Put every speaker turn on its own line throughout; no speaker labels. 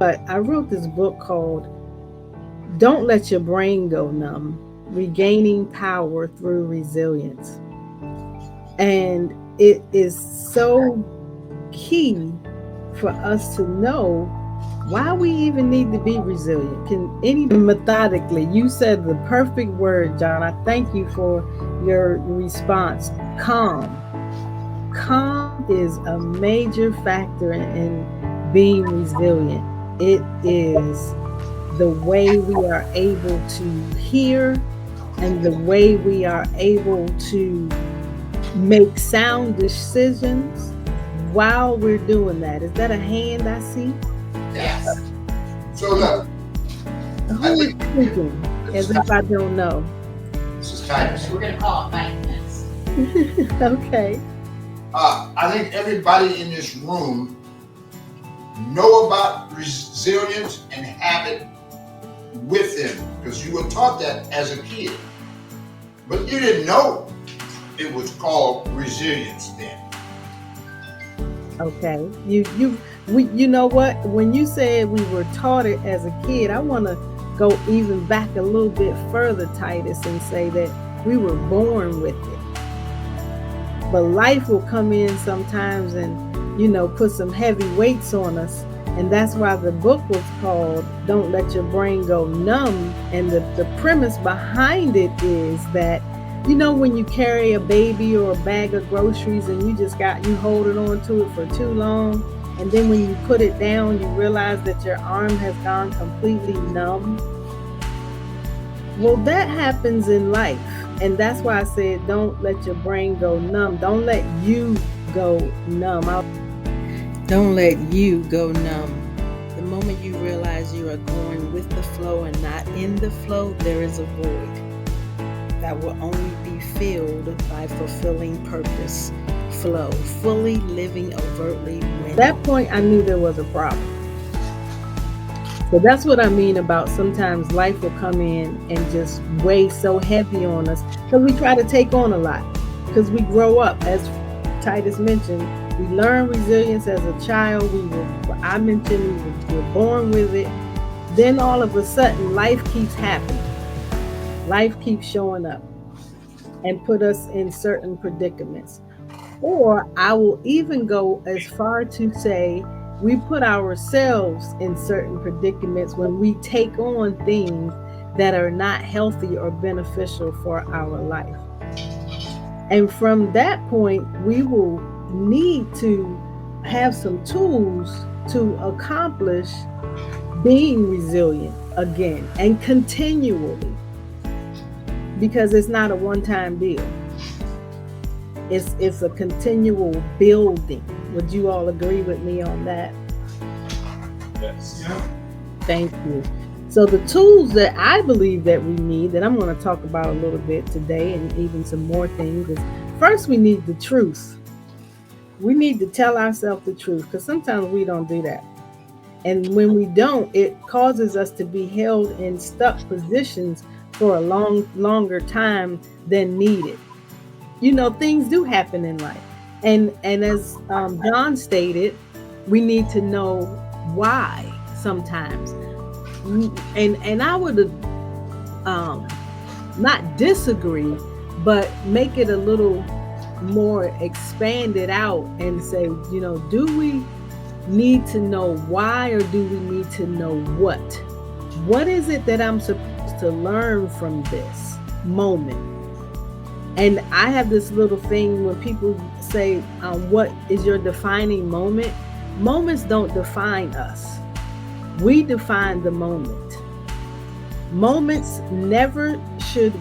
But I wrote this book called Don't Let Your Brain Go Numb, Regaining Power Through Resilience. And it is so key for us to know why we even need to be resilient. Can any methodically, you said the perfect word, John. I thank you for your response. Calm. Calm is a major factor in being resilient. It is the way we are able to hear and the way we are able to make sound decisions while we're doing that. Is that a hand I see?
Yes. So look,
Who is speaking? As if I don't know.
this is Titus.
We're going to call it numbness.
Okay.
I think everybody in this room know about resilience and have it with them because you were taught that as a kid, but you didn't know it was called resilience then.
Okay. You know what? When you said we were taught it as a kid, I want to go even back a little bit further, Titus, and say that we were born with it. But life will come in sometimes and, put some heavy weights on us. And that's why the book was called Don't Let Your Brain Go Numb. And the premise behind it is that, when you carry a baby or a bag of groceries and you holding on to it for too long. And then when you put it down, you realize that your arm has gone completely numb. Well, that happens in life. And that's why I said, don't let your brain go numb. Don't let you go numb. Don't let you go numb. The moment you realize you are going with the flow and not in the flow, there is a void that will only be filled by fulfilling purpose, flow, fully living overtly. At that point, I knew there was a problem. So that's what I mean about sometimes life will come in and just weigh so heavy on us because we try to take on a lot because we grow up. As Titus mentioned, we learn resilience as a child. I mentioned we were born with it. Then all of a sudden, life keeps happening. Life keeps showing up and put us in certain predicaments. Or I will even go as far to say we put ourselves in certain predicaments when we take on things that are not healthy or beneficial for our life. And from that point, we will need to have some tools to accomplish being resilient again and continually, because it's not a one-time deal. It's a continual building. Would you all agree with me on that?
Yes.
Yeah.
Thank you. So the tools that I believe that we need, that I'm going to talk about a little bit today and even some more things, is first we need the truth. We need to tell ourselves the truth because sometimes we don't do that. And when we don't, it causes us to be held in stuck positions for a longer time than needed. Things do happen in life. And as John stated, we need to know why sometimes. And I would not disagree, but make it a little more expanded out and say, do we need to know why or do we need to know what? What is it that I'm supposed to learn from this moment? And I have this little thing when people say, what is your defining moment? Moments don't define us. We define the moment. Moments never should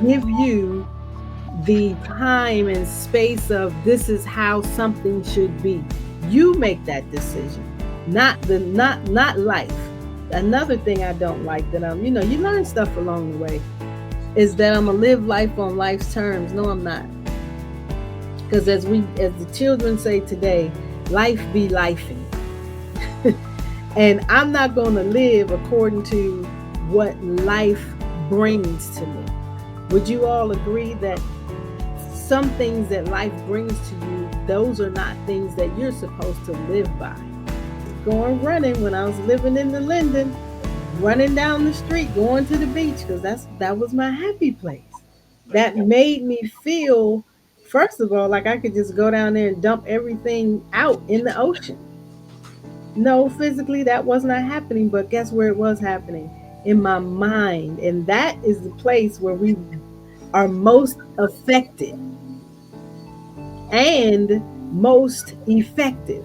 give you the time and space of this is how something should be. You make that decision, not life. Another thing I don't like that you learn stuff along the way is that I'm gonna live life on life's terms. No, I'm not. Because as the children say today, life be lifing. And I'm not gonna live according to what life brings to me. Would you all agree that some things that life brings to you, those are not things that you're supposed to live by? going running when I was living in the Linden, running down the street, going to the beach because that was my happy place. That made me feel, first of all, like I could just go down there and dump everything out in the ocean. No, physically that was not happening, but guess where it was happening? In my mind. And that is the place where we are most affected and most effective.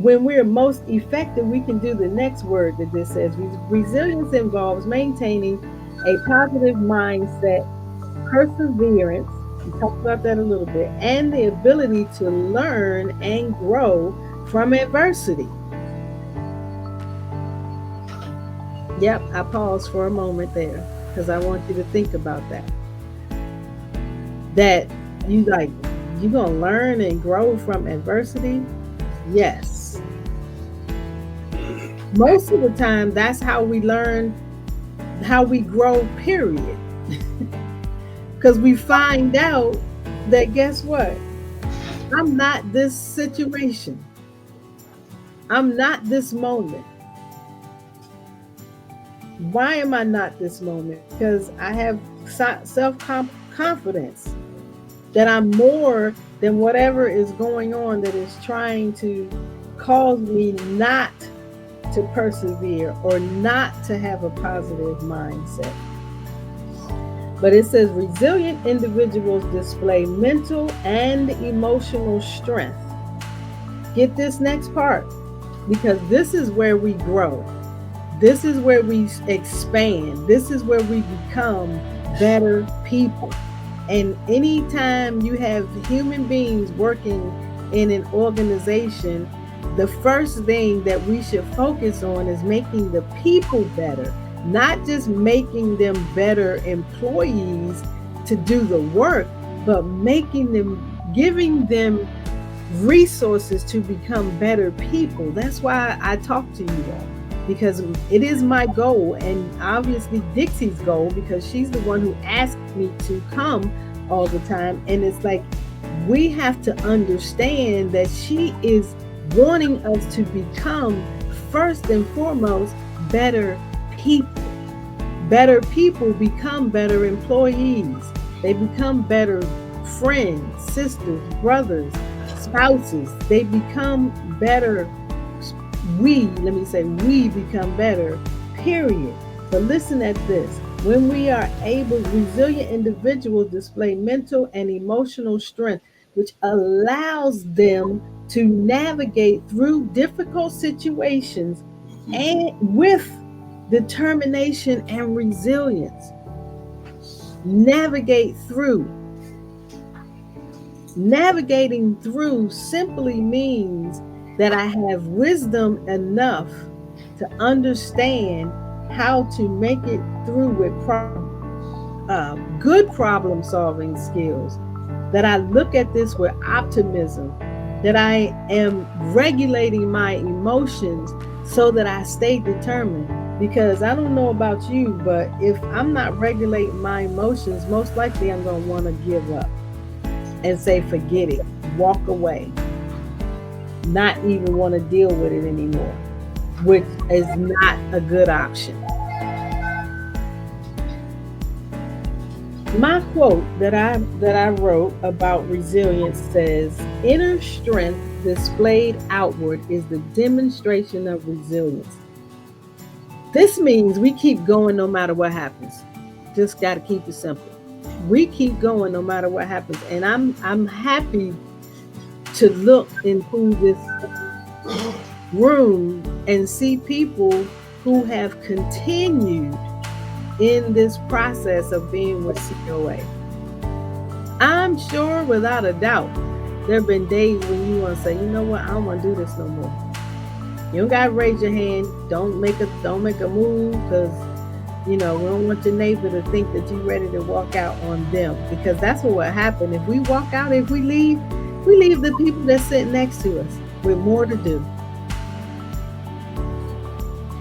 When we're most effective, we can do the next word that this says. Resilience involves maintaining a positive mindset, perseverance. We talked about that a little bit, and the ability to learn and grow from adversity. Yep, I paused for a moment there because I want you to think about that. That you like, you gonna learn and grow from adversity? Yes. Most of the time, that's how we learn, how we grow, period. Because we find out that guess what? I'm not this situation. I'm not this moment. Why am I not this moment? Because I have self confidence that I'm more than whatever is going on that is trying to cause me not to persevere or not to have a positive mindset. But it says resilient individuals display mental and emotional strength. Get this next part because this is where we grow. This is where we expand. This is where we become better people. And anytime you have human beings working in an organization, the first thing that we should focus on is making the people better, not just making them better employees to do the work, but making them, giving them resources to become better people. That's why I talk to you all, because it is my goal, and obviously Dixie's goal, because she's the one who asked me to come all the time. And it's like, we have to understand that she is wanting us to become, first and foremost, better people. Better people become better employees. They become better friends, sisters, brothers, spouses. They become better. We become better, period. But listen at this. When we are able, resilient individuals display mental and emotional strength, which allows them to navigate through difficult situations and with determination and resilience. Navigate through. Navigating through simply means that I have wisdom enough to understand how to make it through with good problem solving skills, that I look at this with optimism, that I am regulating my emotions so that I stay determined. Because I don't know about you, but if I'm not regulating my emotions, most likely I'm going to want to give up and say, forget it, walk away, not even want to deal with it anymore, which is not a good option. My quote that I wrote about resilience says, inner strength displayed outward is the demonstration of resilience. This means we keep going no matter what happens. Just got to keep it simple. We keep going no matter what happens. And I'm happy to look into this room and see people who have continued in this process of being with COA. I'm sure without a doubt, there have been days when you want to say, you know what, I don't want to do this no more. You don't gotta raise your hand. Don't make a move, because we don't want your neighbor to think that you're ready to walk out on them, because that's what will happen. If we walk out, if we leave the people that sit next to us with more to do.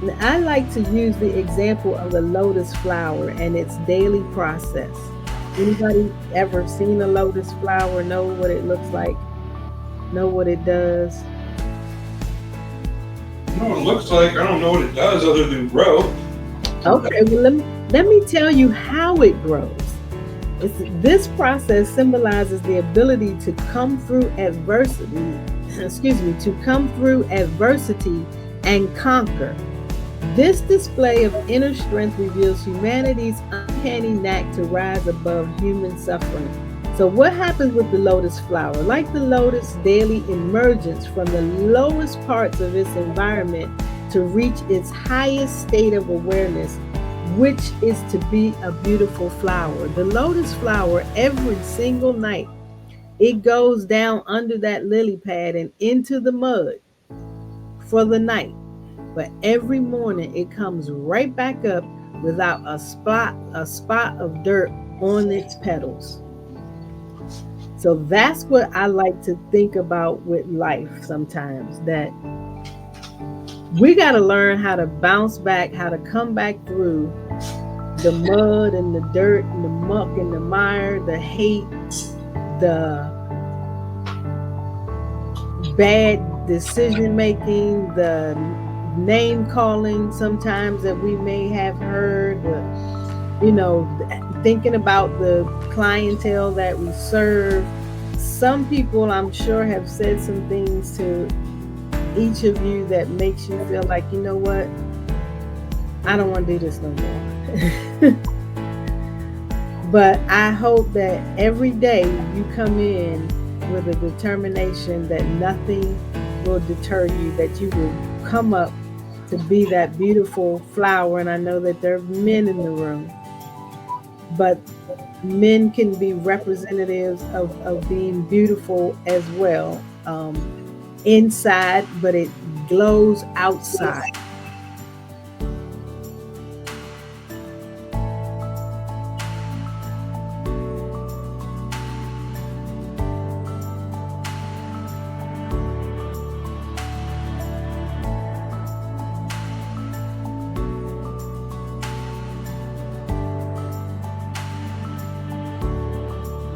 Now, I like to use the example of the lotus flower and its daily process. Anybody ever seen a lotus flower? Know what it looks like? Know what it does?
I know what it looks like. I don't know what it does other than grow.
Okay, well, let me tell you how it grows. This process symbolizes the ability to come through adversity, excuse me, to come through adversity and conquer. This display of inner strength reveals humanity's uncanny knack to rise above human suffering. So, what happens with the lotus flower? Like the lotus, daily emergence from the lowest parts of its environment to reach its highest state of awareness, which is to be a beautiful flower. The lotus flower, every single night, it goes down under that lily pad and into the mud for the night. But every morning it comes right back up without a spot of dirt on its petals. So that's what I like to think about with life sometimes, that we got to learn how to bounce back, how to come back through the mud and the dirt and the muck and the mire, the hate, the bad decision making, the name calling sometimes that we may have heard, you know, thinking about the clientele that we serve. Some people, I'm sure, have said some things to each of you that makes you feel like, you know what, I don't want to do this no more. But I hope that every day you come in with a determination that nothing will deter you, that you will come up to be that beautiful flower. And I know that there are men in the room, but men can be representatives of being beautiful as well, inside, but it glows outside.